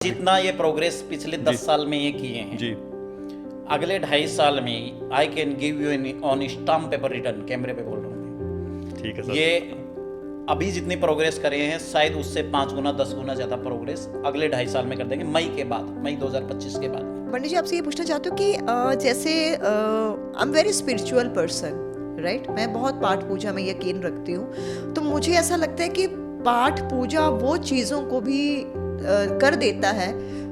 जितना ये प्रोग्रेस पिछले 10 साल में ये किए हैं जी अगले 2.5 साल में I can give you on stamp paper return, कैमरे पे बोल रहा हूँ ठीक है मैं। सर। ये अभी जितनी प्रोग्रेस करे हैं शायद उससे 5 गुना 10 गुना ज़्यादा प्रोग्रेस अगले 2.5 साल में कर देंगे, मई के बाद, मई 2025 के बाद। पंडित जी आपसे ये पूछना चाहती हूँ कि जैसे I am very spiritual person, right, मैं बहुत पाठ पूजा में यकीन रखती हूँ, तो मुझे ऐसा लगता है कि पाठ पूजा वो चीज़ों को भी कर देता है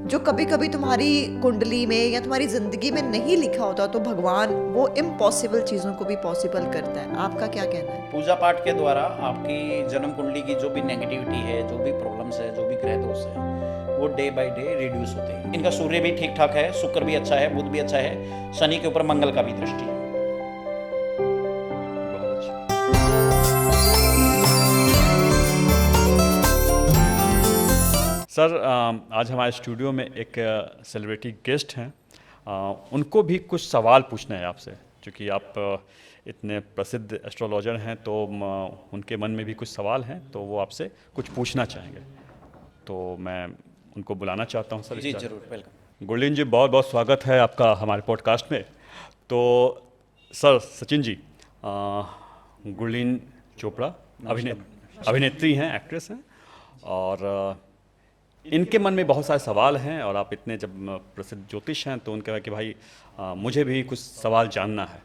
जो कभी कभी तुम्हारी कुंडली में या तुम्हारी ज़िंदगी में नहीं लिखा होता, तो भगवान वो इम्पॉसिबल चीज़ों को भी पॉसिबल करता है। आपका क्या कहना है? पूजा पाठ के द्वारा आपकी जन्म कुंडली की जो भी नेगेटिविटी है, जो भी प्रॉब्लम्स है, जो भी ग्रह दोष है, वो डे बाय डे रिड्यूस होते हैं। इनका सूर्य भी ठीक ठाक है, शुक्र भी अच्छा है, बुध भी अच्छा है, शनि के ऊपर मंगल का भी दृष्टि है। बहुत अच्छा। सर आज हमारे स्टूडियो में एक सेलिब्रिटी गेस्ट हैं, उनको भी कुछ सवाल पूछना है आपसे, क्योंकि आप इतने प्रसिद्ध एस्ट्रोलॉजर हैं, तो उनके मन में भी कुछ सवाल हैं, तो वो आपसे कुछ पूछना चाहेंगे, तो मैं उनको बुलाना चाहता हूं सर। जी जरूर, वेलकम। गुरलीन जी, बहुत बहुत स्वागत है आपका हमारे पॉडकास्ट में। तो सर सचिन जी, गुरलीन चोपड़ा अभिनेत्री हैं, एक्ट्रेस हैं, और इनके मन में बहुत सारे सवाल हैं, और आप इतने जब प्रसिद्ध ज्योतिष हैं तो उनका है कि भाई मुझे भी कुछ सवाल जानना है।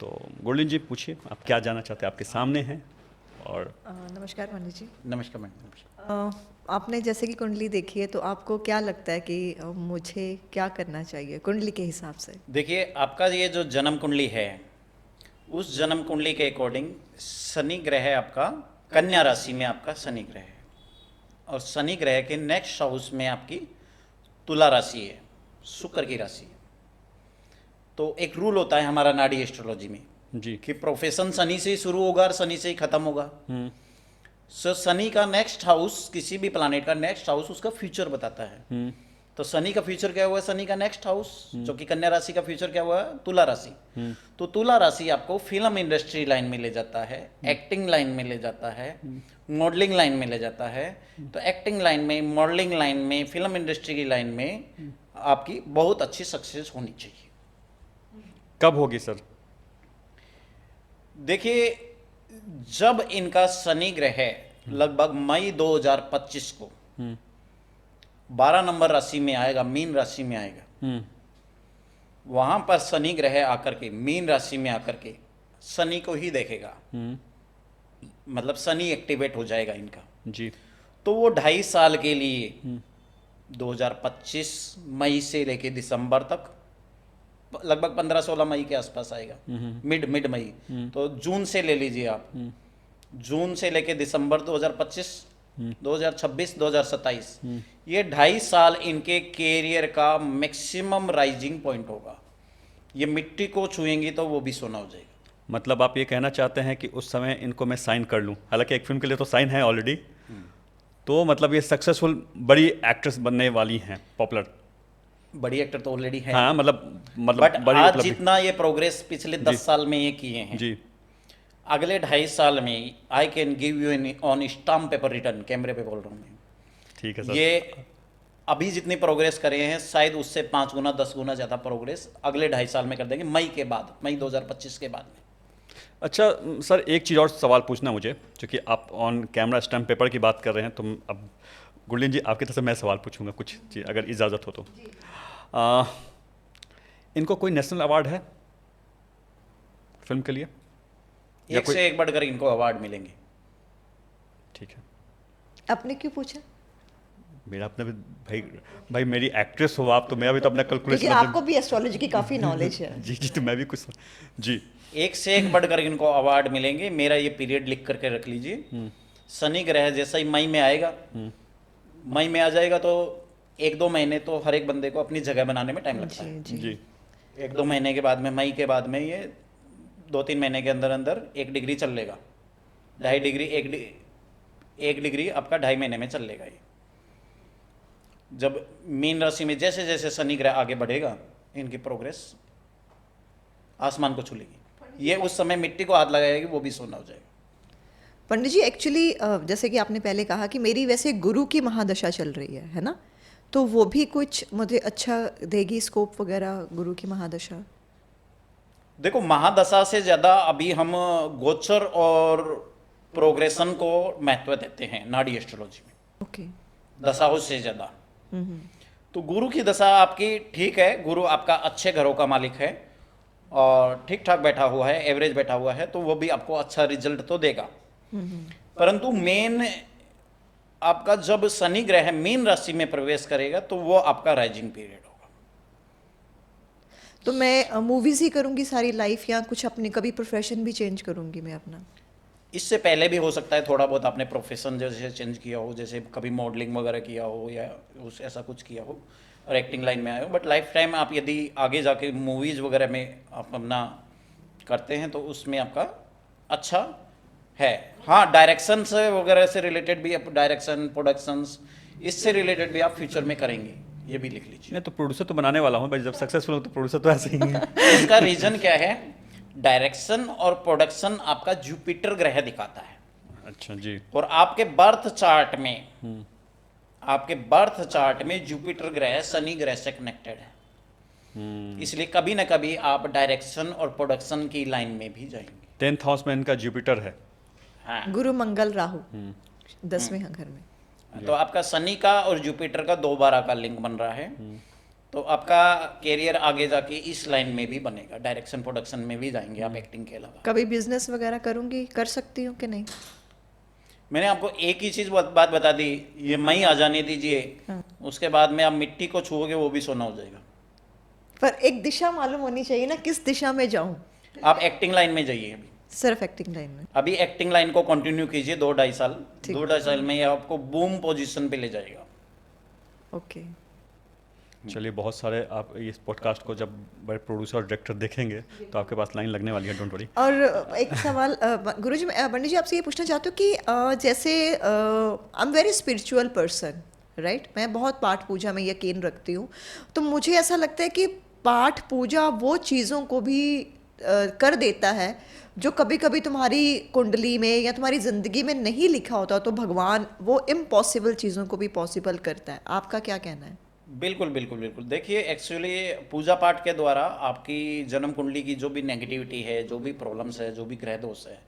तो गुरलीन जी पूछिए, आप क्या जानना चाहते हैं, आपके सामने हैं। और नमस्कार पंडित जी। नमस्कार मैडम। नमस्कार। आपने जैसे कि कुंडली देखी है, तो आपको क्या लगता है कि मुझे क्या करना चाहिए कुंडली के हिसाब से? देखिए, आपका ये जो जन्म कुंडली है, उस जन्म कुंडली के अकॉर्डिंग शनि ग्रह है आपका कन्या राशि में, आपका शनि ग्रह है, और शनि ग्रह के नेक्स्ट हाउस में आपकी तुला राशि है, शुक्र की राशि है। तो एक रूल होता है हमारा नाड़ी एस्ट्रोलॉजी में जी कि प्रोफेशन शनि से ही शुरू होगा और शनि से ही खत्म होगा। सो शनि का नेक्स्ट हाउस, किसी भी प्लानेट का नेक्स्ट हाउस उसका फ्यूचर बताता है। तो शनि का फ्यूचर क्या हुआ है? शनि का नेक्स्ट हाउस, जो कि कन्या राशि का फ्यूचर क्या हुआ है? तुला राशि। तो तुला राशि आपको फिल्म इंडस्ट्री लाइन में ले जाता है, एक्टिंग लाइन में ले जाता है, मॉडलिंग लाइन में ले जाता है। तो एक्टिंग लाइन में, मॉडलिंग लाइन में, फिल्म इंडस्ट्री की लाइन में आपकी बहुत अच्छी सक्सेस होनी चाहिए। कब होगी सर? देखिए, जब इनका शनि ग्रह लगभग मई 2025 को 12 नंबर राशि में आएगा, मीन राशि में आएगा, वहां पर शनि ग्रह आकर के मीन राशि में आकर के शनि को ही देखेगा, मतलब शनि एक्टिवेट हो जाएगा इनका। जी। तो वो 2.5 साल के लिए 2025 मई से लेके दिसंबर तक, लगभग 15-16 मई के आसपास आएगा, मिड मई। तो जून से ले लीजिए आप, जून से लेके दिसंबर 2025, 2026, 2027, ये 2.5 साल इनके कैरियर का मैक्सिमम राइजिंग पॉइंट होगा। ये मिट्टी को छुएंगी तो वो भी सोना हो जाएगा। मतलब आप ये कहना चाहते हैं कि उस समय इनको मैं साइन कर लूं, हालांकि एक फिल्म के लिए तो साइन है ऑलरेडी, तो मतलब ये सक्सेसफुल बड़ी एक्ट्रेस बनने वाली हैं, पॉपुलर। बड़ी एक्टर तो ऑलरेडी है, हाँ, मतलब बट बड़ी आज उपलब्धि। जितना ये प्रोग्रेस पिछले 10 साल में ये किए हैं, जी अगले 2.5 साल में I can give you on stamp paper return, कैमरे पे बोल रहा हूँ मैं। ठीक है सर। ये अभी जितनी प्रोग्रेस करे हैं शायद उससे 5 गुना 10 गुना ज़्यादा प्रोग्रेस अगले 2.5 साल में कर देंगे, मई के बाद, मई 2025 के बाद में। अच्छा सर, एक चीज़ और सवाल पूछना मुझे, क्योंकि आप ऑन कैमरा स्टैम्प पेपर की बात कर रहे हैं, तो अब गुरलीन जी आपकी तरफ से मैं सवाल पूछूंगा कुछ चीज़, अगर इजाज़त हो तो। इनको कोई नेशनल अवार्ड है फिल्म के लिए? या एक कोई- से एक बढ़कर इनको अवार्ड मिलेंगे। ठीक है। आपने क्यों पूछा? मेरा अपना भी भाई मेरी एक्ट्रेस हो आप, तो मेरा भी तो अपना क्योंकि कैलकुलेशन आपको भी एस्ट्रोलॉजी की काफी नॉलेज है। जी जी, तो मैं भी कुछ जी एक से एक बढ़कर इनको अवार्ड मिलेंगे। मेरा ये पीरियड लिख करके रख लीजिए। शनि ग्रह जैसा ही मई में आएगा, मई में आ जाएगा, तो 1-2 महीने तो हर एक बंदे को अपनी जगह बनाने में टाइम लगता है। जी। जी 1-2 महीने के बाद में, मई के बाद में, ये 2-3 महीने के अंदर अंदर 1 डिग्री चल लेगा, 2.5 डिग्री, 1 डिग्री आपका 2.5 महीने में चल लेगा। ये जब मीन राशि में जैसे जैसे शनि ग्रह आगे बढ़ेगा, इनकी प्रोग्रेस आसमान को छू लेगी। ये उस समय मिट्टी को हाथ लगाएगी, वो भी सोना हो जाएगा। पंडित जी एक्चुअली जैसे कि आपने पहले कहा कि मेरी वैसे गुरु की महादशा चल रही है ना, तो वो भी कुछ मुझे अच्छा देगी, स्कोप वगैरह गुरु की महादशा? देखो, महादशा से ज़्यादा अभी हम गोचर और प्रोग्रेशन को महत्व देते हैं नाड़ी एस्ट्रोलॉजी में, ओके। दशाओं से ज़्यादा। तो गुरु की दशा आपकी ठीक है, गुरु आपका अच्छे घरों का मालिक है और ठीक ठाक बैठा हुआ है, एवरेज बैठा हुआ है, तो वो भी आपको अच्छा रिजल्ट तो देगा। परंतु मेन आपका जब शनि ग्रह मीन राशि में प्रवेश करेगा तो वो आपका राइजिंग पीरियड होगा। तो मैं मूवीज ही करूँगी सारी लाइफ, या कुछ अपनी कभी प्रोफेशन भी चेंज करूँगी मैं अपना? इससे पहले भी हो सकता है थोड़ा बहुत आपने प्रोफेशन जैसे चेंज किया हो, जैसे कभी मॉडलिंग वगैरह किया हो या उस ऐसा कुछ किया हो और एक्टिंग लाइन में आए हो, बट लाइफ टाइम आप यदि आगे जाके मूवीज़ वगैरह में आप अपना करते हैं तो उसमें आपका अच्छा है। हाँ, डायरेक्शन से वगैरह से रिलेटेड भी आप डायरेक्शन प्रोडक्शंस इससे रिलेटेड भी आप फ्यूचर में करेंगे, ये भी लिख लीजिए। मैं तो प्रोड्यूसर तो बनाने वाला हूँ भाई, जब सक्सेसफुल हो तो प्रोड्यूसर तो ऐसे ही है। इसका रीजन क्या है? डायरेक्शन और प्रोडक्शन आपका जुपिटर ग्रह दिखाता है। अच्छा जी। और आपके बर्थ चार्ट में जुपिटर ग्रह शनि ग्रह से कनेक्टेड है, इसलिए कभी ना कभी आप डायरेक्शन और प्रोडक्शन की लाइन में भी जाएंगे। 10th हाउस में इनका जुपिटर है। हाँ, गुरु मंगल राहु 10वें घर में। तो आपका शनि का और जुपिटर का 2 बार का लिंक बन रहा है, तो आपका कैरियर आगे जाके इस लाइन में भी बनेगा, डायरेक्शन प्रोडक्शन में भी जाएंगे आप एक्टिंग के अलावा। कभी बिजनेस वगैरह करूँगी, कर सकती हूँ कि नहीं? मैंने आपको एक ही चीज बात बता दी, ये मई आ जाने दीजिए, उसके बाद में आप मिट्टी को छुओगे वो भी सोना हो जाएगा। पर एक दिशा मालूम होनी चाहिए ना, किस दिशा में जाऊँ? आप एक्टिंग लाइन में जाइए अभी, सिर्फ एक्टिंग लाइन में? अभी एक्टिंग लाइन को कंटिन्यू कीजिए 2-2.5 साल। 2-2.5 साल में ये आपको बूम पोजीशन पे ले जाएगा। ओके। चलिए, बहुत सारे आप इस पॉडकास्ट को जब बड़े प्रोड्यूसर और डायरेक्टर देखेंगे तो आपके पास लाइन लगने वाली है, डोंट वरी। और एक सवाल गुरुजी, पंडित जी आपसे ये पूछना चाहती हूँ कि जैसे I am very spiritual person, right? मैं बहुत पाठ पूजा में यकीन रखती हूँ, तो मुझे ऐसा लगता है कि पाठ पूजा वो चीज़ों को भी कर देता है जो कभी कभी तुम्हारी कुंडली में या तुम्हारी ज़िंदगी में नहीं लिखा होता, तो भगवान वो इम्पॉसिबल चीज़ों को भी पॉसिबल करता है। आपका क्या कहना है? बिल्कुल बिल्कुल बिल्कुल। देखिए, एक्चुअली पूजा पाठ के द्वारा आपकी जन्म कुंडली की जो भी नेगेटिविटी है, जो भी प्रॉब्लम्स है, जो भी ग्रह दोष है,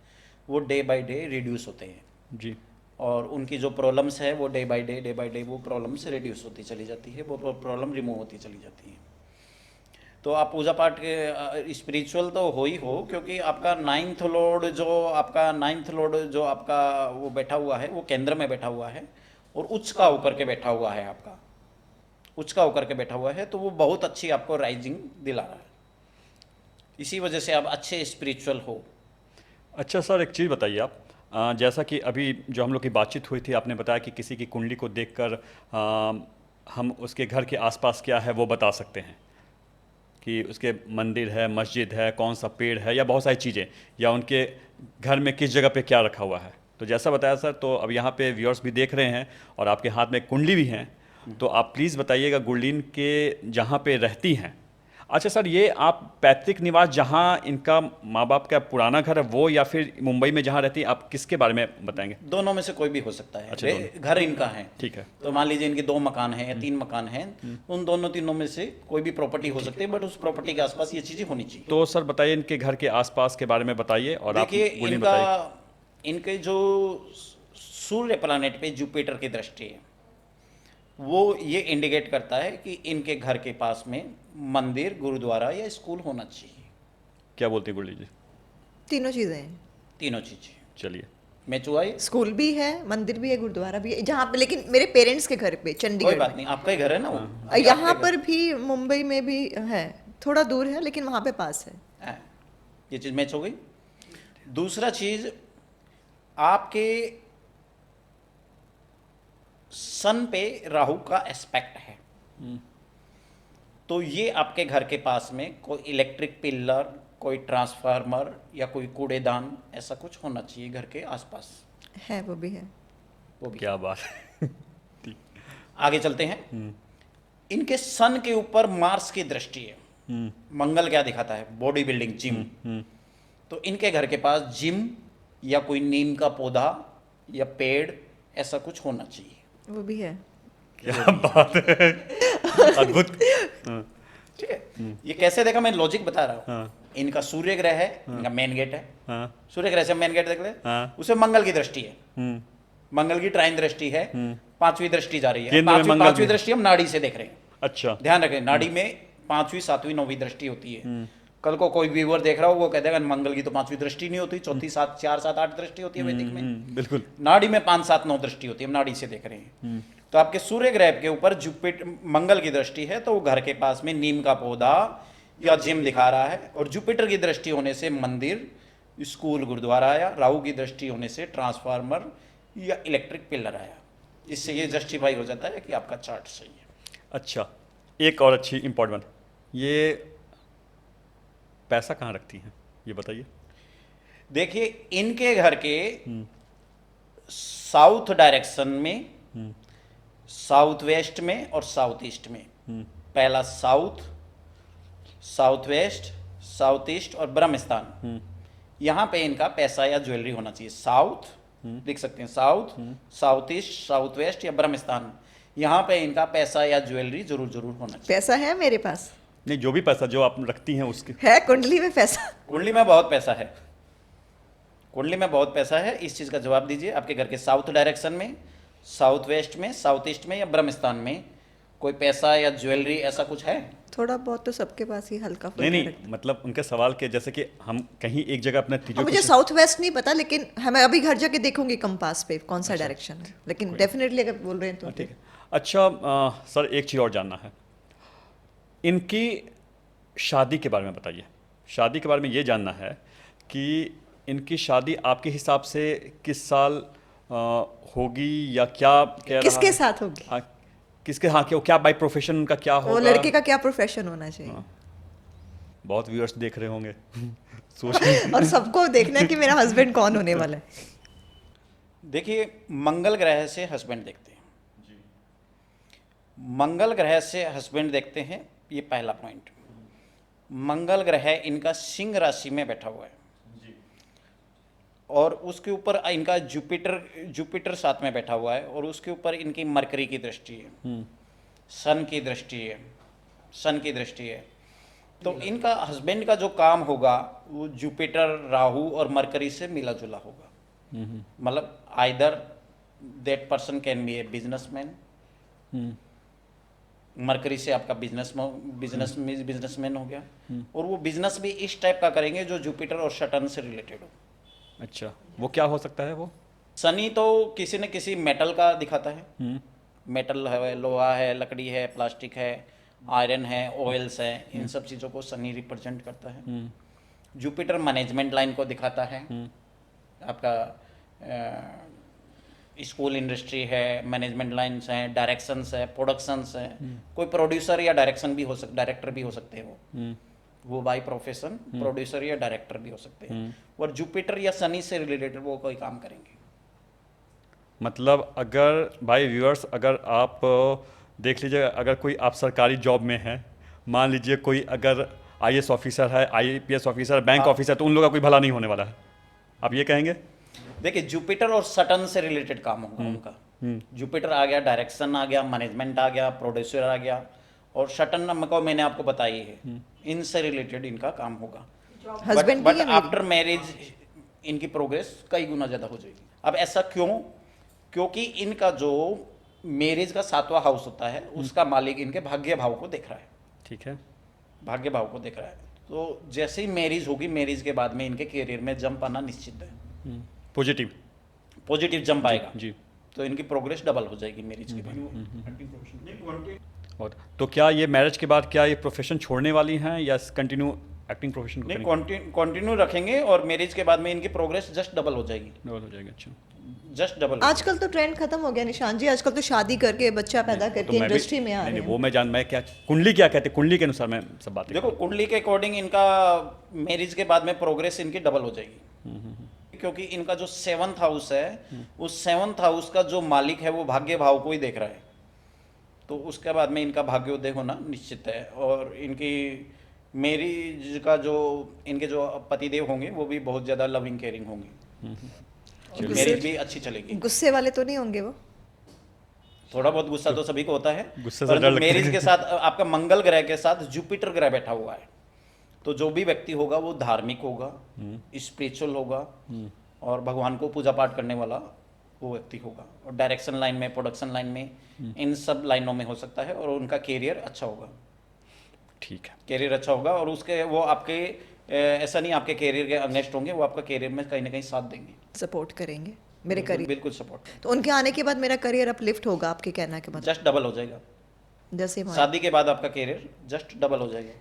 वो डे बाय डे रिड्यूस होते हैं जी। और उनकी जो प्रॉब्लम्स है वो डे बाय डे वो प्रॉब्लम्स रिड्यूस होती चली जाती है, वो प्रॉब्लम रिमूव होती चली जाती है। तो आप पूजा पाठ के स्पिरिचुअल तो हो ही हो, क्योंकि आपका नाइन्थ लॉर्ड जो आपका वो बैठा हुआ है, वो केंद्र में बैठा हुआ है और उच्च का होकर के बैठा हुआ है, आपका उच्च का होकर के बैठा हुआ है, तो वो बहुत अच्छी आपको राइजिंग दिला रहा है। इसी वजह से आप अच्छे स्पिरिचुअल हो। अच्छा सर, एक चीज़ बताइए आप, जैसा कि अभी जो हम लोग की बातचीत हुई थी, आपने बताया कि किसी की कुंडली को देखकर हम उसके घर के आसपास क्या है वो बता सकते हैं, कि उसके मंदिर है, मस्जिद है, कौन सा पेड़ है, या बहुत सारी चीज़ें, या उनके घर में किस जगह पे क्या रखा हुआ है। तो जैसा बताया सर, तो अब यहाँ पे व्यूअर्स भी देख रहे हैं और आपके हाथ में कुंडली भी हैं, तो आप प्लीज़ बताइएगा गुरलीन के जहाँ पे रहती हैं। अच्छा सर, ये आप पैतृक निवास जहाँ इनका माँ बाप का पुराना घर है वो, या फिर मुंबई में जहाँ रहती है, आप किसके बारे में बताएंगे? दोनों में से कोई भी हो सकता है। अच्छा, घर इनका है, ठीक है। तो मान लीजिए इनके 2 मकान हैं या 3 मकान हैं, उन तीनों में से कोई भी प्रॉपर्टी हो सकती है, बट उस प्रॉपर्टी के आसपास ये चीज़ें होनी चाहिए। तो सर बताइए, इनके घर के आसपास के बारे में बताइए और आप देखिए, गुरलीन बताइए। इनके जो सूर्य प्लैनेट पे जुपिटर की दृष्टि है, वो ये इंडिकेट करता है कि इनके घर के पास में मंदिर, गुरुद्वारा या स्कूल होना चाहिए। क्या बोलते हैं गुरलीन जी? तीनों चीज़ें हैं। तीनों चीज़ें। चलिए, मैं चुआई, स्कूल भी है, मंदिर भी है, गुरुद्वारा भी है, जहाँ पे, लेकिन मेरे पेरेंट्स के घर पे कोई चंडीगढ़ बात नहीं, आपका ही घर है ना वो। में। यहाँ पर भी मुंबई में भी है, थोड़ा दूर है लेकिन वहाँ पे पास है। हाँ, ये चीज़ मैच हो गई। दूसरा चीज़, आपके सन पे राहु का एस्पेक्ट है, तो ये आपके घर के पास में कोई इलेक्ट्रिक पिलर, कोई ट्रांसफार्मर या कोई कूड़ेदान ऐसा कुछ होना चाहिए घर के आसपास। है, वो भी है। वो भी। क्या बात है। आगे चलते हैं। इनके सन के ऊपर मार्स की दृष्टि है। मंगल क्या दिखाता है? Body building, gym. तो इनके घर के पास जिम या कोई नीम का पौधा या पेड़ ऐसा कुछ होना चाहिए। वो भी है। क्या बात है, अद्भुत। हाँ, ठीक है, ये कैसे देखा, मैं लॉजिक बता रहा हूँ। हाँ, इनका सूर्य ग्रह है, इनका मेन गेट है। हाँ, सूर्य ग्रह से मेन गेट देख ले, हाँ। उसे मंगल की दृष्टि है, हम्म, मंगल की ट्राइन दृष्टि है, पांचवी दृष्टि जा रही है। केंद्र में मंगल पांचवी भी। दृष्टि हम नाड़ी से देख रहे हैं। अच्छा। ध्यान रखें, नाड़ी में पांचवी, सातवीं, नौवीं दृष्टि होती है। कल को कोई व्यूअर देख रहा हो, वो कह देगा मंगल की तो पांचवी दृष्टि नहीं होती, चौथी, सात, 4, 7, 8 दृष्टि होती है वैदिक में। बिल्कुल। नाड़ी में 5, 7, 9 दृष्टि होती है, हम नाड़ी से देख रहे हैं। तो आपके सूर्य ग्रह के ऊपर जुपिटर, मंगल की दृष्टि है, तो वो घर के पास में नीम का पौधा या जिम दिखा रहा है। और जुपिटर की दृष्टि होने से मंदिर, स्कूल, गुरुद्वारा आया। राहु की दृष्टि होने से ट्रांसफार्मर या इलेक्ट्रिक पिलर आया। इससे ये जस्टिफाई हो जाता है कि आपका चार्ट सही है। अच्छा, एक और अच्छी इम्पोर्टेंट, ये पैसा कहाँ रखती हैं, ये बताइए। देखिए, इनके घर के साउथ डायरेक्शन में, साउथ वेस्ट में और साउथ ईस्ट में, पहला south, south west, south east और ब्रह्म स्थान, यहाँ पे इनका पैसा या ज्वेलरी होना चाहिए। साउथ देख सकते हैं, south, south east, south west या ब्रह्म स्थान, यहाँ पे इनका पैसा या ज्वेलरी जरूर जरूर होना चाहिए। पैसा है मेरे पास, नहीं, जो भी पैसा जो आप रखती हैं उसके। है कुंडली में पैसा। कुंडली में बहुत पैसा है, कुंडली में बहुत पैसा है। इस चीज़ का जवाब दीजिए। आपके घर के साउथ डायरेक्शन में, साउथ वेस्ट में, साउथ ईस्ट में या ब्रह्म स्थान में कोई पैसा या ज्वेलरी ऐसा कुछ है? थोड़ा बहुत तो सबके पास ही हल्का नहीं फुल्का नहीं, रखते मतलब उनके सवाल के जैसे कि हम कहीं एक जगह अपने हैं। तीजों मुझे साउथ वेस्ट नहीं पता, लेकिन हमें अभी घर जाके देखूंगी कंपास पे कौन सा डायरेक्शन है, लेकिन डेफिनेटली अगर बोल रहे हैं तो ठीक है। अच्छा, सर एक चीज़ और जानना है, इनकी शादी के बारे में बताइए। शादी के बारे में ये जानना है कि इनकी शादी आपके हिसाब से किस साल होगी, या क्या कह रहा किसके है? साथ होगी, हाँ, किसके, हाँ, क्या बाई प्रोफेशन उनका क्या वो होगा? लड़के का क्या प्रोफेशन होना चाहिए। बहुत व्यूअर्स देख रहे होंगे सोच रहे हैं। और सबको देखना है कि मेरा हस्बैंड कौन होने वाला है। देखिए, मंगल ग्रह से हस्बैंड देखते हैं, मंगल ग्रह से हस्बैंड देखते हैं, ये पहला पॉइंट। मंगल ग्रह इनका सिंह राशि में बैठा हुआ है, और उसके ऊपर इनका जुपिटर साथ में बैठा हुआ है, और उसके ऊपर इनकी मरकरी की दृष्टि है, सन की दृष्टि है, सन की दृष्टि है। तो इनका हस्बैंड का जो काम होगा वो जुपिटर, राहु और मरकरी से मिला जुला होगा। मतलब either that person can be a businessman, mercury से आपका बिजनेसमैन हो गया, और वो बिजनेस भी इस टाइप का करेंगे जो जुपिटर और सटर्न से रिलेटेड हो। अच्छा, वो क्या हो सकता है वो? शनि तो किसी न किसी मेटल का दिखाता है, मेटल है, लोहा है, लकड़ी है, प्लास्टिक है, आयरन है, ऑयल्स है, इन सब चीज़ों को शनि रिप्रेजेंट करता है। जुपिटर मैनेजमेंट लाइन को दिखाता है, आपका स्कूल इंडस्ट्री है, मैनेजमेंट लाइन्स हैं, डायरेक्शंस है, प्रोडक्शंस है। कोई प्रोड्यूसर या डायरेक्टर भी हो सकते हैं, वो बाय प्रोफेशन प्रोड्यूसर या डायरेक्टर भी हो सकते हैं। और जुपिटर या शनि से रिलेटेड वो कोई काम करेंगे। मतलब अगर भाई व्यूअर्स, अगर आप देख लीजिए, अगर कोई आप सरकारी जॉब में है, मान लीजिए कोई अगर आईएएस ऑफिसर है, आईपीएस ऑफिसर, बैंक ऑफिसर, तो उन लोगों का कोई भला नहीं होने वाला है, आप ये कहेंगे? देखिए, जुपिटर और सटर्न से रिलेटेड काम होगा उनका। जुपिटर आ गया, डायरेक्शन आ गया, मैनेजमेंट आ गया, प्रोड्यूसर आ गया, और सटर्न को मैंने आपको बताई है, इनसे रिलेटेड इनका काम होगा। हस्बैंड बट आफ्टर मैरिज इनकी प्रोग्रेस कई गुना ज़्यादा हो जाएगी। अब ऐसा क्यों? क्योंकि इनका जो मैरिज का 7वां हाउस होता है, उसका मालिक इनके भाग्य भाव को देख रहा है। ठीक है, भाग्य भाव को देख रहा है, तो जैसे ही मैरिज होगी, मैरिज के बाद में इनके करियर में जंप आना निश्चित है, पॉजिटिव जंप आएगा जी। तो इनकी प्रोग्रेस डबल हो जाएगी मैरिज के बाद। और तो क्या ये मैरिज के बाद क्या ये प्रोफेशन छोड़ने वाली हैं, या कंटिन्यू एक्टिंग प्रोफेशन को नहीं, कंटिन्यू रखेंगे, और मैरिज के बाद में इनकी प्रोग्रेस जस्ट डबल हो जाएगी, डबल हो जाएगा? अच्छा, जस्ट डबल। आजकल तो ट्रेंड खत्म हो गया निशान जी, आजकल तो शादी करके बच्चा पैदा करके इंडस्ट्री में आ रहे हैं। वो मैं क्या कुंडली क्या कहते हैं, कुंडली के अनुसार मैं सब बातें देखो, कुंडली के अकॉर्डिंग इनका मैरिज के बाद में प्रोग्रेस इनकी डबल हो जाएगी, क्योंकि इनका जो 7th हाउस है, उस 7th हाउस का जो मालिक है वो भाग्य भाव को ही देख रहा है, तो उसके बाद में इनका भाग्योदय होना निश्चित है। और इनकी मैरिज का जो इनके जो पतिदेव होंगे वो भी बहुत ज़्यादा लविंग केयरिंग होंगे, मैरिज भी अच्छी चलेगी। गुस्से वाले तो नहीं होंगे वो? थोड़ा बहुत गुस्सा तो सभी को होता है, गुस्से से डर परंतु लगता है। मेरिज के साथ आपका मंगल ग्रह के साथ जुपिटर ग्रह बैठा हुआ है, तो जो भी व्यक्ति होगा वो धार्मिक होगा, स्पिरिचुअल होगा और भगवान को पूजा पाठ करने वाला वो व्यक्ति होगा, और डायरेक्शन लाइन में, प्रोडक्शन लाइन में, इन सब लाइनों में हो सकता है, और उनका कैरियर अच्छा होगा। ठीक है। कैरियर अच्छा होगा, और उसके वो आपके ऐसा नहीं आपके कैरियर के अगेंस्ट होंगे, वो आपका कैरियर में कहीं ना कहीं साथ देंगे, सपोर्ट करेंगे मेरे बिल्कुल करियर। बिल्कुल सपोर्ट, तो उनके आने के बाद मेरा करियर अपलिफ्ट होगा, आपके कहना के बाद? जस्ट डबल हो जाएगा। जैसे हमारा शादी के बाद आपका कैरियर जस्ट डबल हो जाएगा।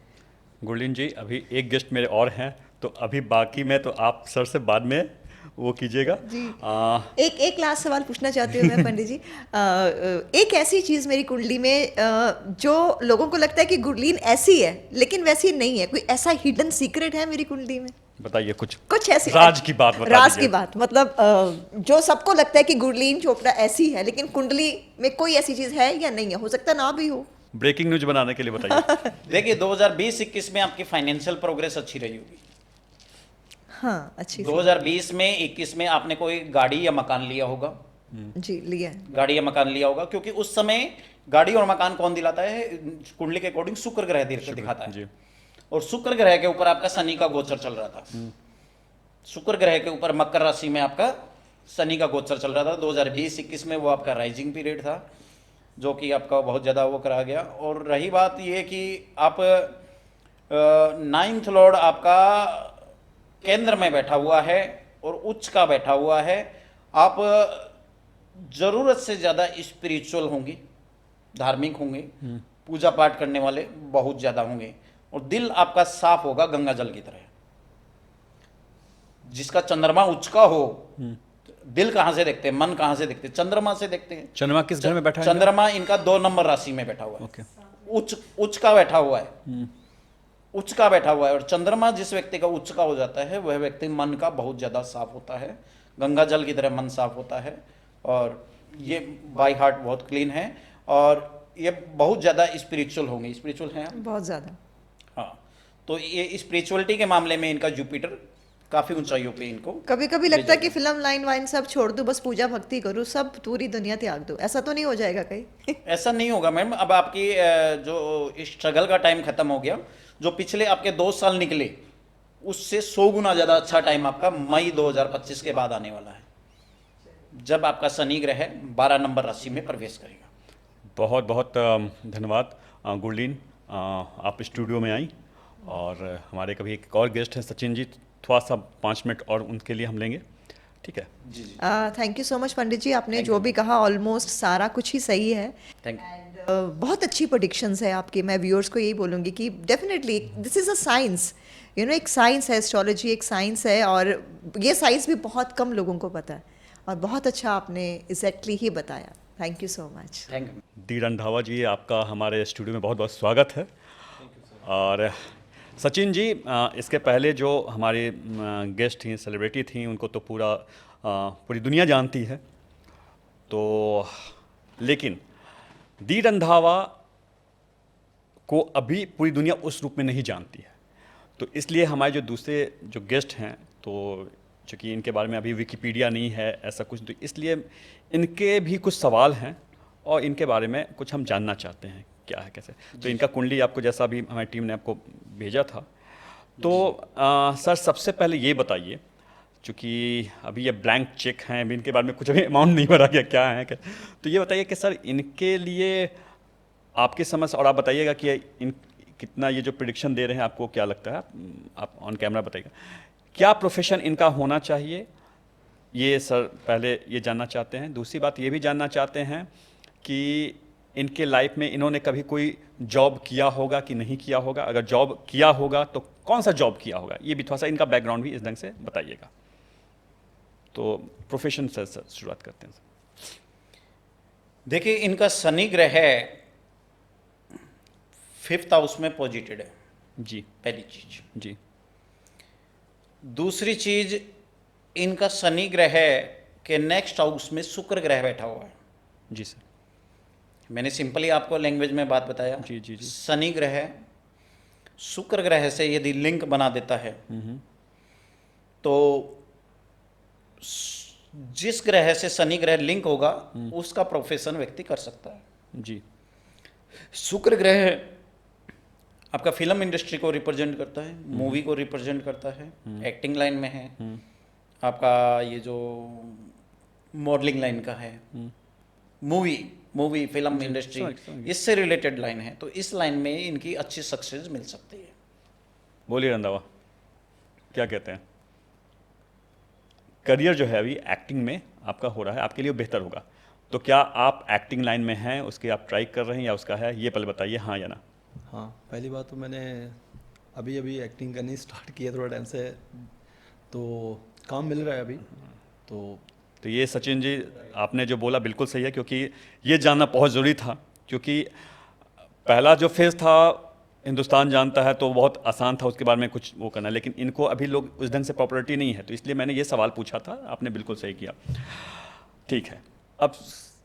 गुरलीन जी, अभी एक गेस्ट मेरे और हैं, तो अभी बाकी में तो आप सर से बाद में वो कीजिएगा जी। एक लास्ट सवाल पूछना चाहती हूँ मैं पंडित जी। एक ऐसी चीज़ मेरी कुंडली में जो लोगों को लगता है कि गुरलीन ऐसी है लेकिन वैसी नहीं है, कोई ऐसा हिडन सीक्रेट है मेरी कुंडली में? बताइए कुछ ऐसी राज की बात बता राज की दीजिए। बात, मतलब जो सबको लगता है कि गुरलीन चोपड़ा ऐसी है, लेकिन कुंडली में कोई ऐसी चीज़ है या नहीं है, हो सकता ना भी हो। ब्रेकिंग न्यूज बनाने के लिए बताइए। देखिए 2020-21 में आपकी फाइनेंशियल प्रोग्रेस अच्छी रही होगी। हाँ, अच्छी सी। 2020 में 21 में आपने कोई गाड़ी या मकान लिया होगा, जी, लिया है। गाड़ी या मकान लिया होगा, क्योंकि उस समय गाड़ी और मकान कौन दिलाता है? कुंडली के अकॉर्डिंग शुक्र ग्रह दिखाता है, जी। और शुक्र ग्रह के ऊपर आपका शनि का गोचर चल रहा था। शुक्र ग्रह के ऊपर मकर राशि में आपका शनि का गोचर चल रहा था 2020-21 में, वो आपका राइजिंग पीरियड था, जो कि आपका बहुत ज़्यादा वो करा गया। और रही बात ये कि आप 9th लॉर्ड आपका केंद्र में बैठा हुआ है और उच्च का बैठा हुआ है, आप जरूरत से ज़्यादा स्पिरिचुअल होंगे, धार्मिक होंगे, पूजा पाठ करने वाले बहुत ज़्यादा होंगे, और दिल आपका साफ होगा गंगा जल की तरह। जिसका चंद्रमा उच्च का हो, दिल कहाँ से देखते हैं, मन कहाँ से देखते हैं? चंद्रमा से देखते हैं। चंद्रमा किस घर में बैठा है? चंद्रमा इनका 2 नंबर राशि में बैठा हुआ है। ओके। उच्च का बैठा हुआ है, उच्च का बैठा हुआ है, और चंद्रमा जिस व्यक्ति का उच्च का हो जाता है वह व्यक्ति मन का बहुत ज़्यादा साफ होता है, गंगा जल की तरह मन साफ होता है, और ये बाय हार्ट बहुत क्लीन है, और ये बहुत ज़्यादा स्पिरिचुअल होंगे। स्पिरिचुअल हैं आप? बहुत ज़्यादा। हाँ, तो ये स्पिरिचुअलिटी के मामले में इनका जुपिटर काफ़ी ऊंचाइयों पे इनको कभी कभी लगता है कि फिल्म लाइन वाइन सब छोड़ दूं, बस पूजा भक्ति करूं, सब पूरी दुनिया त्याग दूं, ऐसा तो नहीं हो जाएगा कहीं? ऐसा नहीं होगा मैम। अब आपकी जो स्ट्रगल का टाइम खत्म हो गया, जो पिछले आपके 2 साल निकले उससे 100 गुना ज़्यादा अच्छा टाइम आपका मई 2025 के बाद आने वाला है, जब आपका शनि ग्रह 12 नंबर राशि में प्रवेश करेगा। बहुत बहुत धन्यवाद गुरलीन, आप स्टूडियो में आई, और हमारे कभी एक और गेस्ट हैं सचिन जी, थोड़ा सा 5 मिनट और उनके लिए हम लेंगे, ठीक है? जी जी, थैंक यू सो मच पंडित जी, आपने जो भी कहा ऑलमोस्ट सारा कुछ ही सही है। Thank you. बहुत अच्छी प्रेडिक्शंस है आपकी। मैं व्यूअर्स को यही बोलूँगी कि definitely this is a science, you know, एक साइंस है, एस्ट्रोलॉजी एक साइंस है, और ये साइंस भी बहुत कम लोगों को पता है, और बहुत अच्छा आपने एग्जैक्टली ही बताया। Thank you so much. Thank you. दी रंधावा जी, आपका हमारे स्टूडियो में बहुत बहुत स्वागत है। और सचिन जी, इसके पहले जो हमारे गेस्ट थी, सेलिब्रिटी थी, उनको तो पूरी दुनिया जानती है, तो लेकिन दी रंधावा को अभी पूरी दुनिया उस रूप में नहीं जानती है, तो इसलिए हमारे जो दूसरे जो गेस्ट हैं, तो चूँकि इनके बारे में अभी विकिपीडिया नहीं है ऐसा कुछ, तो इसलिए इनके भी कुछ सवाल हैं और इनके बारे में कुछ हम जानना चाहते हैं क्या है कैसे। तो इनका कुंडली आपको, जैसा अभी हमारी टीम ने आपको भेजा था, तो सर सबसे पहले ये बताइए, चूँकि अभी ये ब्लैंक चेक हैं, अभी इनके बारे में कुछ अभी अमाउंट नहीं भरा गया क्या है क्या, तो ये बताइए कि सर इनके लिए आपकी समझ, और आप बताइएगा कि इन कितना ये जो प्रिडिक्शन दे रहे हैं आपको क्या लगता है, आप ऑन कैमरा बताइएगा क्या प्रोफेशन इनका होना चाहिए, ये सर पहले ये जानना चाहते हैं। दूसरी बात ये भी जानना चाहते हैं कि इनके लाइफ में इन्होंने कभी कोई जॉब किया होगा कि नहीं किया होगा, अगर जॉब किया होगा तो कौन सा जॉब किया होगा, ये भी थोड़ा सा इनका बैकग्राउंड भी इस ढंग से बताइएगा। तो प्रोफेशन से सर शुरुआत करते हैं। देखिए, इनका शनि ग्रह 5th हाउस में पॉजिटेड है, जी पहली चीज। जी। दूसरी चीज, इनका शनि ग्रह के नेक्स्ट हाउस में शुक्र ग्रह बैठा हुआ है। जी सर। मैंने सिंपली आपको लैंग्वेज में बात बताया। जी जी जी। शनि ग्रह शुक्र ग्रह से यदि लिंक बना देता है तो जिस ग्रह से शनि ग्रह लिंक होगा उसका प्रोफेशन व्यक्ति कर सकता है। जी। शुक्र ग्रह आपका फिल्म इंडस्ट्री को रिप्रेजेंट करता है, मूवी को रिप्रेजेंट करता है, एक्टिंग लाइन में है, आपका ये जो मॉडलिंग लाइन का है, मूवी फिल्म इंडस्ट्री समझ इससे रिलेटेड लाइन है, तो इस लाइन में इनकी अच्छी सक्सेस मिल सकती है। बोलिए रंधावा, क्या कहते हैं? करियर जो है अभी एक्टिंग में आपका हो रहा है, आपके लिए बेहतर होगा, तो क्या आप एक्टिंग लाइन में हैं, उसके आप ट्राई कर रहे हैं या उसका है, ये पहले बताइए, हाँ या ना? हाँ, पहली बात तो मैंने अभी अभी एक्टिंग करनी स्टार्ट किया थोड़ा टाइम से, तो काम मिल रहा है अभी। तो ये सचिन जी आपने जो बोला बिल्कुल सही है, क्योंकि ये जानना बहुत ज़रूरी था, क्योंकि पहला जो फेज़ था हिंदुस्तान जानता है तो बहुत आसान था उसके बारे में कुछ वो करना, लेकिन इनको अभी लोग उस ढंग से पॉपुलरिटी नहीं है, तो इसलिए मैंने ये सवाल पूछा था, आपने बिल्कुल सही किया। ठीक है, अब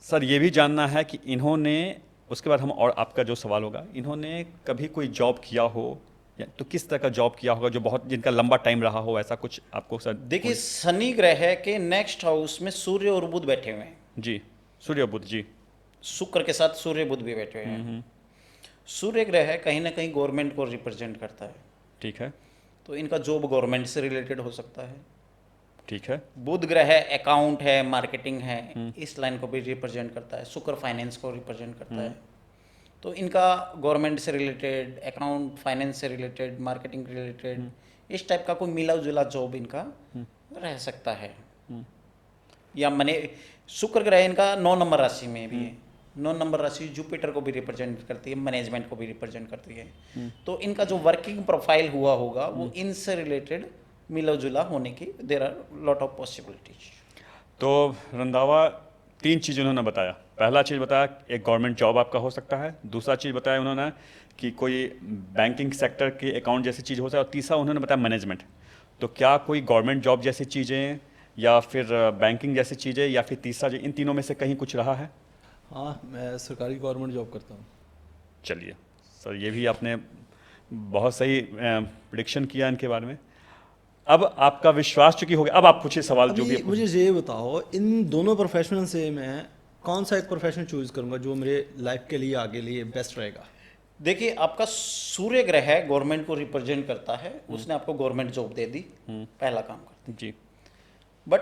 सर ये भी जानना है कि इन्होंने, उसके बाद हम और आपका जो सवाल होगा, इन्होंने कभी कोई जॉब किया हो तो किस तरह का जॉब किया होगा जो बहुत जिनका लंबा टाइम रहा हो, ऐसा कुछ आपको सर? देखिए, शनि ग्रह के नेक्स्ट हाउस में सूर्य और बुध बैठे हुए हैं। जी, सूर्य बुध जी, शुक्र के साथ सूर्य बुध भी बैठे हुए हैं। सूर्य ग्रह कहीं ना कहीं गवर्नमेंट को रिप्रेजेंट करता है, ठीक है, तो इनका जॉब गवर्नमेंट से रिलेटेड हो सकता है। ठीक है, बुध ग्रह अकाउंट है, मार्केटिंग है, इस लाइन को भी रिप्रेजेंट करता है। शुक्र फाइनेंस को रिप्रेजेंट करता है, तो इनका गवर्नमेंट से रिलेटेड, अकाउंट फाइनेंस से रिलेटेड, मार्केटिंग रिलेटेड, इस टाइप का कोई मिला जुला जॉब इनका रह सकता है। या मने शुक्र ग्रह इनका 9 नंबर राशि में भी है। 9 नंबर राशि जुपिटर को भी रिप्रेजेंट करती है, मैनेजमेंट को भी रिप्रेजेंट करती है, तो इनका जो वर्किंग प्रोफाइल हुआ होगा वो इनसे रिलेटेड मिला जुला होने की there are lot of possibilities. तो रंधावा 3 चीज़ उन्होंने बताया। पहला चीज़ बताया एक गवर्नमेंट जॉब आपका हो सकता है, दूसरा चीज़ बताया उन्होंने कि कोई बैंकिंग सेक्टर के अकाउंट जैसी चीज़ हो सकता है, और तीसरा उन्होंने बताया मैनेजमेंट। तो क्या कोई गवर्नमेंट जॉब जैसी चीज़ें या फिर बैंकिंग जैसी चीज़ें या फिर तीसरा इन तीनों में से कहीं कुछ रहा है? हाँ, मैं सरकारी गवर्नमेंट जॉब करता हूँ। चलिए सर, ये भी आपने बहुत सही प्रिडिक्शन किया इनके बारे में। अब आपका विश्वास चुकी हो गया, अब आप पूछिए सवाल जो भी अभी मुझे ये बताओ, इन दोनों प्रोफेशन से मैं कौन सा एक प्रोफेशन चूज करूंगा जो मेरे लाइफ के लिए आगे लिए बेस्ट रहेगा? देखिए, आपका सूर्य ग्रह गवर्नमेंट को रिप्रेजेंट करता है, उसने आपको गवर्नमेंट जॉब दे दी, पहला काम करता जी, बट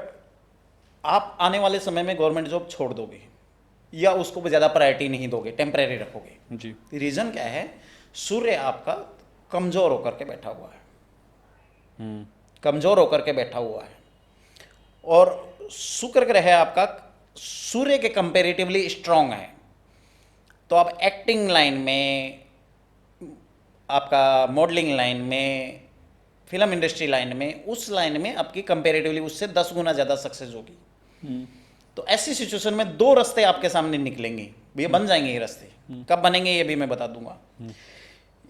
आप आने वाले समय में गवर्नमेंट जॉब छोड़ दोगे या उसको ज़्यादा प्रायोरिटी नहीं दोगे, टेम्परेरी रखोगे। जी, रीज़न क्या है? सूर्य आपका कमज़ोर होकर के बैठा हुआ है, कमज़ोर होकर के बैठा हुआ है, और शुक्र ग्रह आपका सूर्य के कंपेरेटिवली स्ट्रांग है, तो आप एक्टिंग लाइन में, आपका मॉडलिंग लाइन में, फिल्म इंडस्ट्री लाइन में, उस लाइन में आपकी कंपेरेटिवली उससे 10 गुना ज़्यादा सक्सेस होगी। तो ऐसी सिचुएशन में 2 रास्ते आपके सामने निकलेंगे, ये बन जाएंगे ये रास्ते। कब बनेंगे ये भी मैं बता दूंगा।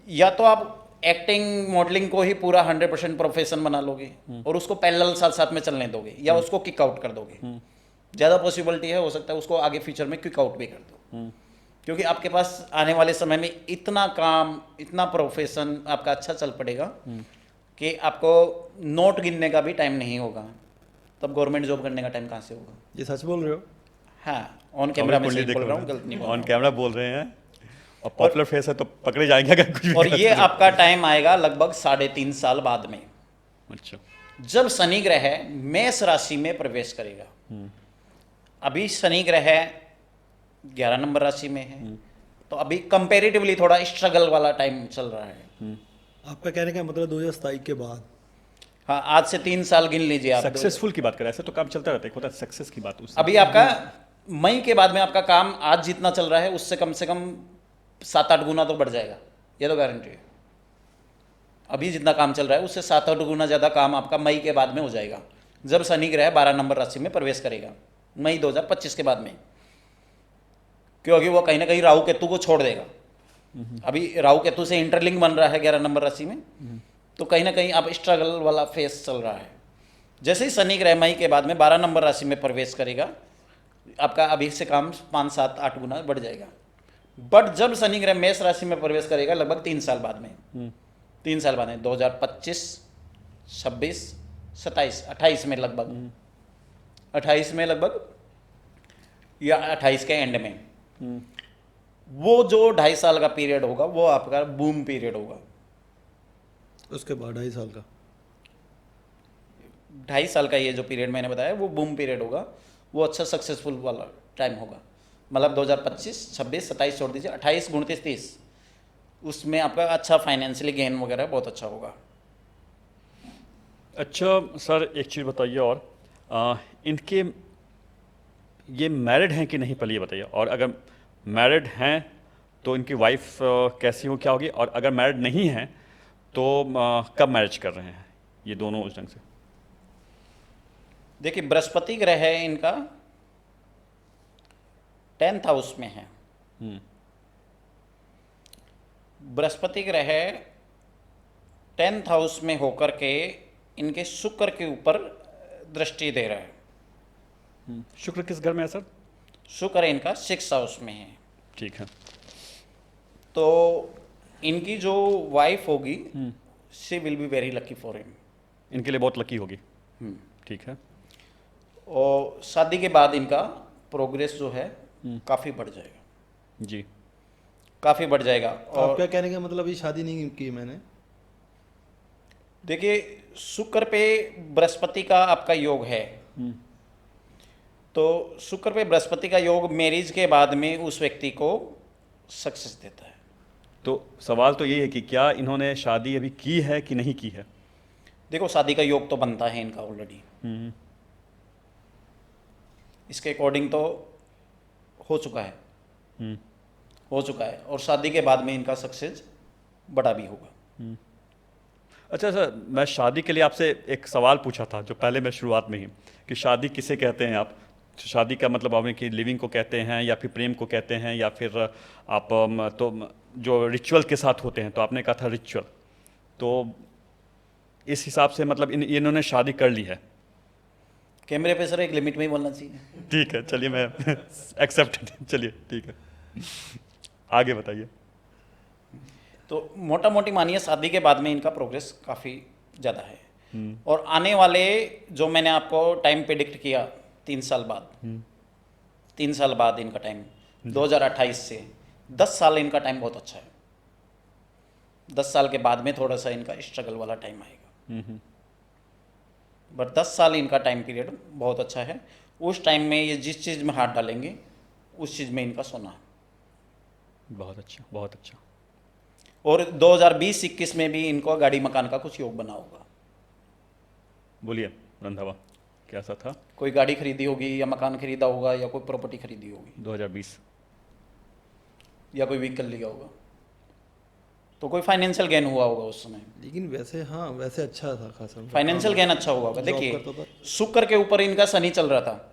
या तो आप एक्टिंग मॉडलिंग को ही पूरा 100% प्रोफेशन बना लोगे और उसको पैरेलल साथ साथ में चलने दोगे, या उसको किक आउट कर दोगे। ज़्यादा पॉसिबिलिटी है, हो सकता है उसको आगे फ्यूचर में क्विक आउट भी कर दो, क्योंकि आपके पास आने वाले समय में इतना काम, इतना प्रोफेशन आपका अच्छा चल पड़ेगा कि आपको नोट गिनने का भी टाइम नहीं होगा, तब गवर्नमेंट जॉब करने का टाइम कहाँ से होगा? ये सच बोल रहे हो? हाँ, ऑन कैमरा में सही बोल रहा हूँ, गलत नहीं बोल रहा ऑन हूँ। कैमरा बोल रहे हैं, और पॉपुलर फेस है तो पकड़े जाएंगे अगर कुछ भी और गलत ये करें। आपका टाइम आएगा लगभग 3.5 साल बाद में, अच्छा, जब शनि ग्रह मेष राशि में प्रवेश करेगा। अभी शनि ग्रह 11 नंबर राशि में है, तो अभी कंपेरेटिवली थोड़ा स्ट्रगल वाला टाइम चल रहा है। आपका कहने का मतलब 2027 के बाद? हाँ, आज से 3 साल गिन लीजिए आप। सक्सेसफुल की बात करें, ऐसे तो काम चलता रहता है, एक होता है सक्सेस की बात। उससे अभी आपका मई के बाद में आपका काम आज जितना चल रहा है उससे कम से कम 7-8 गुना तो बढ़ जाएगा, ये तो गारंटी है। अभी जितना काम चल रहा है उससे 7-8 गुना ज़्यादा काम आपका मई के बाद में हो जाएगा, जब शनि ग्रह 12 नंबर राशि में प्रवेश करेगा मई 2025 के बाद में, क्योंकि वो कहीं ना कहीं राहु केतु को छोड़ देगा। अभी राहु केतु से इंटरलिंक बन रहा है 11 नंबर राशि में, तो कहीं ना कहीं आप स्ट्रगल वाला फेस चल रहा है। जैसे ही शनि ग्रह मई के बाद में 12 नंबर राशि में प्रवेश करेगा, आपका अभी से काम 5-7-8 गुना बढ़ जाएगा। बट जब शनि ग्रह मेष राशि में प्रवेश करेगा लगभग 3 साल बाद में, 3 साल बाद में 2025, 26, 27, 28 में लगभग 28 में लगभग या 28 के एंड में, वो जो 2.5 साल का पीरियड होगा वो आपका बूम पीरियड होगा। उसके बाद 2.5 साल का 2.5 साल का ये जो पीरियड मैंने बताया वो बूम पीरियड होगा, वो अच्छा सक्सेसफुल वाला टाइम होगा। मतलब 2025, 26, 27 छोड़ दीजिए, 28, 29, 30 उसमें आपका अच्छा फाइनेंशियली गेन वगैरह बहुत अच्छा होगा। अच्छा सर, एक चीज़ बताइए और इनके ये मैरिड हैं कि नहीं, पहले ये बताइए। और अगर मैरिड हैं तो इनकी वाइफ कैसी हो, क्या होगी, और अगर मैरिड नहीं हैं तो कब मैरिज कर रहे हैं ये दोनों उस ढंग से? देखिए बृहस्पति ग्रह है इनका 10th हाउस में है। बृहस्पति ग्रह 10th हाउस में होकर के इनके शुक्र के ऊपर दृष्टि दे रहा है। शुक्र किस घर में है सर? शुक्र इनका 6th हाउस में है। ठीक है। तो इनकी जो वाइफ होगी she will be very lucky for him. इनके लिए बहुत लकी होगी। ठीक है। और शादी के बाद इनका प्रोग्रेस जो है काफ़ी बढ़ जाएगा जी। काफ़ी बढ़ जाएगा। और आपका कहने का मतलब, अभी शादी नहीं की मैंने। देखिए शुक्र पे बृहस्पति का आपका योग है, तो शुक्र पे बृहस्पति का योग मैरिज के बाद में उस व्यक्ति को सक्सेस देता है। तो सवाल तो ये है कि क्या इन्होंने शादी अभी की है कि नहीं की है? देखो शादी का योग तो बनता है इनका ऑलरेडी, इसके अकॉर्डिंग तो हो चुका है, हो चुका है। और शादी के बाद में इनका सक्सेस बड़ा भी होगा। अच्छा सर, मैं शादी के लिए आपसे एक सवाल पूछा था जो पहले मैं शुरुआत में ही, कि शादी किसे कहते हैं आप? शादी का मतलब आपने कि लिविंग को कहते हैं या फिर प्रेम को कहते हैं या फिर आप तो जो रिचुअल के साथ होते हैं, तो आपने कहा था रिचुअल। तो इस हिसाब से मतलब इन्होंने शादी कर ली है। कैमरे पे सर एक लिमिट में ही बोलना चाहिए। ठीक है, चलिए मैं एक्सेप्ट, चलिए ठीक है, आगे बताइए। तो मोटा मोटी मानिए शादी के बाद में इनका प्रोग्रेस काफ़ी ज़्यादा है। और आने वाले जो मैंने आपको टाइम प्रेडिक्ट किया 3 साल बाद, 3 साल बाद इनका टाइम 2028 से 10 साल इनका टाइम बहुत अच्छा है। 10 साल के बाद में थोड़ा सा इनका स्ट्रगल वाला टाइम आएगा, बट 10 साल इनका टाइम पीरियड बहुत अच्छा है। उस टाइम में ये जिस चीज़ में हाथ डालेंगे उस चीज़ में इनका सोना है। बहुत अच्छा, बहुत अच्छा। और 2020-21 में भी इनको गाड़ी मकान का कुछ योग बना होगा। बोलिए रंधावा, कैसा था? कोई गाड़ी खरीदी होगी या मकान खरीदा होगा या कोई प्रॉपर्टी खरीदी होगी 2020, या कोई व्हीकल लिया होगा, तो कोई फाइनेंशियल गेन हुआ होगा उस समय। लेकिन वैसे हाँ, वैसे अच्छा था खासा फाइनेंशियल गेन अच्छा हुआ होगा। जॉब देखिए करता था। शुक्र के ऊपर इनका शनि चल रहा था,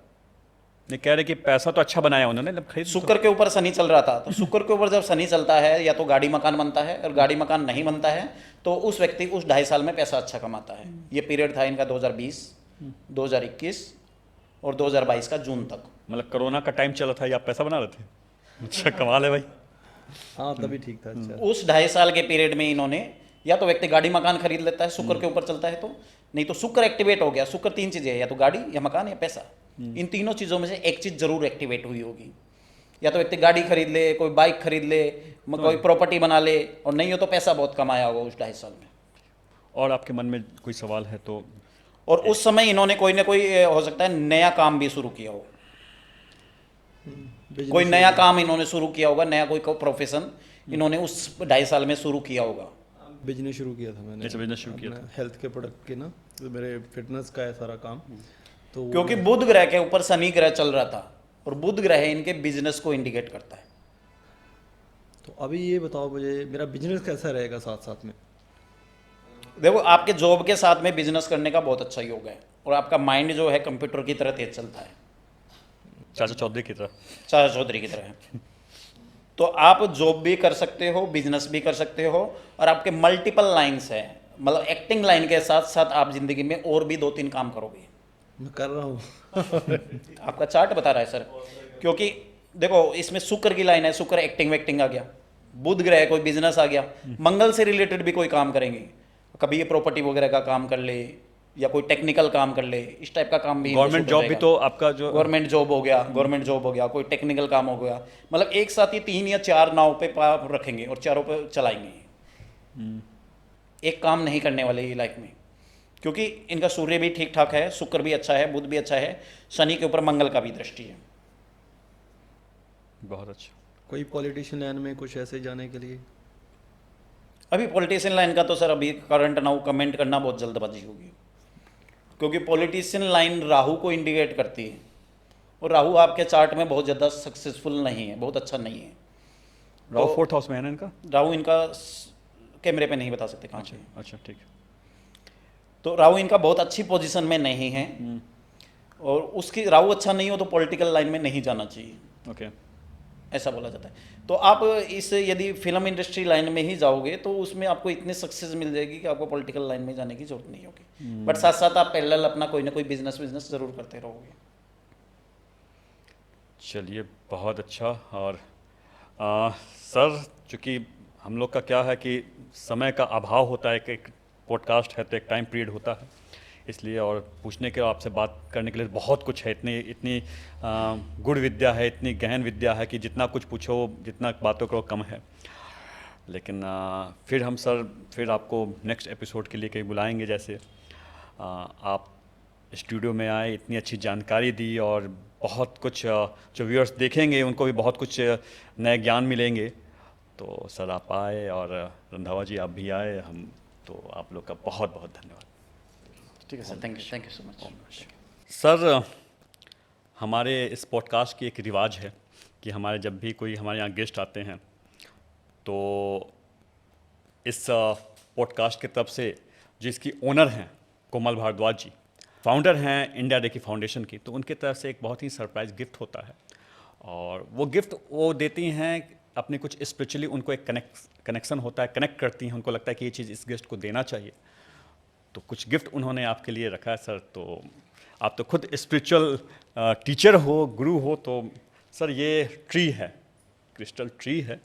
नहीं कह रहे कि पैसा तो अच्छा बनाया उन्होंने, जब खरीद शुक्र के ऊपर शनि चल रहा था। तो शुक्र के ऊपर जब शनि चलता है या तो गाड़ी मकान बनता है, और गाड़ी मकान नहीं बनता है तो उस व्यक्ति उस 2.5 साल में पैसा अच्छा कमाता है। ये पीरियड था इनका 2020, 2021 और 2022 का जून तक। मतलब कोरोना का टाइम चला था या आप पैसा बना रहे थे? अच्छा, कमाल है भाई। हाँ तभी ठीक था। अच्छा, उस 2.5 साल के पीरियड में इन्होंने या तो व्यक्ति गाड़ी मकान खरीद लेता है, शुक्र के ऊपर चलता है तो, नहीं तो शुक्र एक्टिवेट हो गया। शुक्र 3 चीजें हैं, या तो गाड़ी या मकान या पैसा। इन तीनों चीजों में से एक चीज जरूर एक्टिवेट हुई होगी। या तो व्यक्ति गाड़ी खरीद ले, कोई बाइक खरीद ले, कोई प्रॉपर्टी बना ले, और नहीं हो तो पैसा बहुत कमाया होगा उस 2.5 साल में। और आपके मन में कोई सवाल है तो? और उस समय इन्होंने कोई ना कोई हो सकता है नया काम भी शुरू किया हो, कोई नया काम इन्होंने शुरू किया होगा, नया कोई प्रोफेशन इन्होंने उस 2.5 साल में शुरू किया होगा। बिजनेस शुरू किया था मैंने। अच्छा, बिजनेस शुरू किया था। हेल्थ के प्रोडक्ट के ना, तो मेरे फिटनेस का है सारा काम। तो क्योंकि बुध ग्रह के ऊपर शनि ग्रह चल रहा था, और बुध ग्रह इनके बिजनेस को इंडिकेट करता है। तो अभी ये बताओ मुझे, मेरा बिजनेस कैसा रहेगा साथ साथ में? देखो आपके जॉब के साथ में बिजनेस करने का बहुत अच्छा योग है, और आपका माइंड जो है कंप्यूटर की तरह तेज चलता है, चाचा चौधरी की तरह। चाचा चौधरी की तरह। तो आप जॉब भी कर सकते हो, बिजनेस भी कर सकते हो, और आपके मल्टीपल लाइंस है। मतलब एक्टिंग लाइन के साथ साथ आप जिंदगी में और भी 2-3 काम करोगे। मैं कर रहा हूँ। आपका चार्ट बता रहा है सर, क्योंकि देखो इसमें शुक्र की लाइन है, शुक्र एक्टिंग वैक्टिंग आ गया, बुध ग्रह कोई बिजनेस आ गया, मंगल से रिलेटेड भी कोई काम करेंगे, कभी ये प्रॉपर्टी वगैरह का काम कर ले, या कोई टेक्निकल काम कर ले, इस टाइप का काम भी इनको गवर्नमेंट सूट जॉब भी रहेगा। तो आपका जो गवर्नमेंट जॉब हो गया, गवर्नमेंट जॉब हो गया, कोई टेक्निकल काम हो गया, मतलब एक साथ ही 3 या 4 नाव पे पार रखेंगे और चारों पे चलाएंगे। एक काम नहीं करने वाले ये लाइफ में, क्योंकि इनका सूर्य भी ठीक ठाक है, शुक्र भी अच्छा है, बुध भी अच्छा है, शनि के ऊपर मंगल का भी दृष्टि है। बहुत अच्छा। कोई पॉलिटिशियन लाइन में कुछ ऐसे जाने के लिए? अभी पॉलिटिशियन लाइन का तो सर अभी करंट नाउ कमेंट करना बहुत जल्दबाजी होगी, क्योंकि पॉलिटिशियन लाइन राहु को इंडिकेट करती है और राहु आपके चार्ट में बहुत ज़्यादा सक्सेसफुल नहीं है, बहुत अच्छा नहीं है। राहु तो 4th हाउस में है ना इनका? राहु इनका कैमरे पे नहीं बता सकते कहाँ अच्छा पे। अच्छा, ठीक है। तो राहु इनका बहुत अच्छी पोजीशन में नहीं है, और उसकी राहु अच्छा नहीं हो तो पॉलिटिकल लाइन में नहीं जाना चाहिए, ओके। ऐसा बोला जाता है। तो आप इस यदि फिल्म इंडस्ट्री लाइन में ही जाओगे तो उसमें आपको इतनी सक्सेस मिल जाएगी कि आपको पॉलिटिकल लाइन में जाने की जरूरत नहीं होगी, बट साथ साथ आप पैरेलल अपना कोई ना कोई बिजनेस जरूर करते रहोगे। चलिए, बहुत अच्छा। और सर, चूँकि हम लोग का क्या है कि समय का अभाव होता है, कि एक पॉडकास्ट है तो एक टाइम पीरियड होता है, इसलिए और पूछने के आपसे बात करने के लिए बहुत कुछ है, इतनी इतनी गुड़ विद्या है, इतनी गहन विद्या है कि जितना कुछ पूछो, जितना बातों करो कम है। लेकिन फिर हम सर फिर आपको नेक्स्ट एपिसोड के लिए कहीं बुलाएंगे, जैसे आप स्टूडियो में आए, इतनी अच्छी जानकारी दी, और बहुत कुछ जो व्यूअर्स देखेंगे उनको भी बहुत कुछ नए ज्ञान मिलेंगे। तो सर आप आए, और रंधावा जी आप भी आए, हम तो आप लोग का बहुत बहुत धन्यवाद। ठीक है sir, thank you so much. Sir, हमारे इस पॉडकास्ट की एक रिवाज है कि हमारे जब भी कोई हमारे यहाँ गेस्ट आते हैं तो इस पॉडकास्ट की तरफ से जिसकी ओनर हैं कोमल भारद्वाज जी, फाउंडर हैं इंडिया डे की फाउंडेशन की, तो उनकी तरफ से एक बहुत ही सरप्राइज गिफ्ट होता है, और वो गिफ्ट वो देती हैं अपने कुछ स्पिरिचुअली, उनको एक कनेक्शन होता है, कनेक्ट करती हैं, उनको लगता है कि ये चीज़ इस गेस्ट को देना चाहिए, तो कुछ गिफ्ट उन्होंने आपके लिए रखा है सर। तो आप तो खुद स्पिरिचुअल टीचर हो, गुरु हो, तो सर ये ट्री है, क्रिस्टल ट्री है,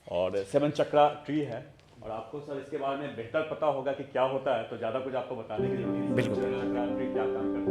और 7 चक्रा ट्री है, और आपको सर इसके बारे में बेहतर पता होगा कि क्या होता है, तो ज़्यादा कुछ आपको बताने की जरूरत नहीं है। बिल्कुल। 7 चक्रा ट्री क्या काम करता है।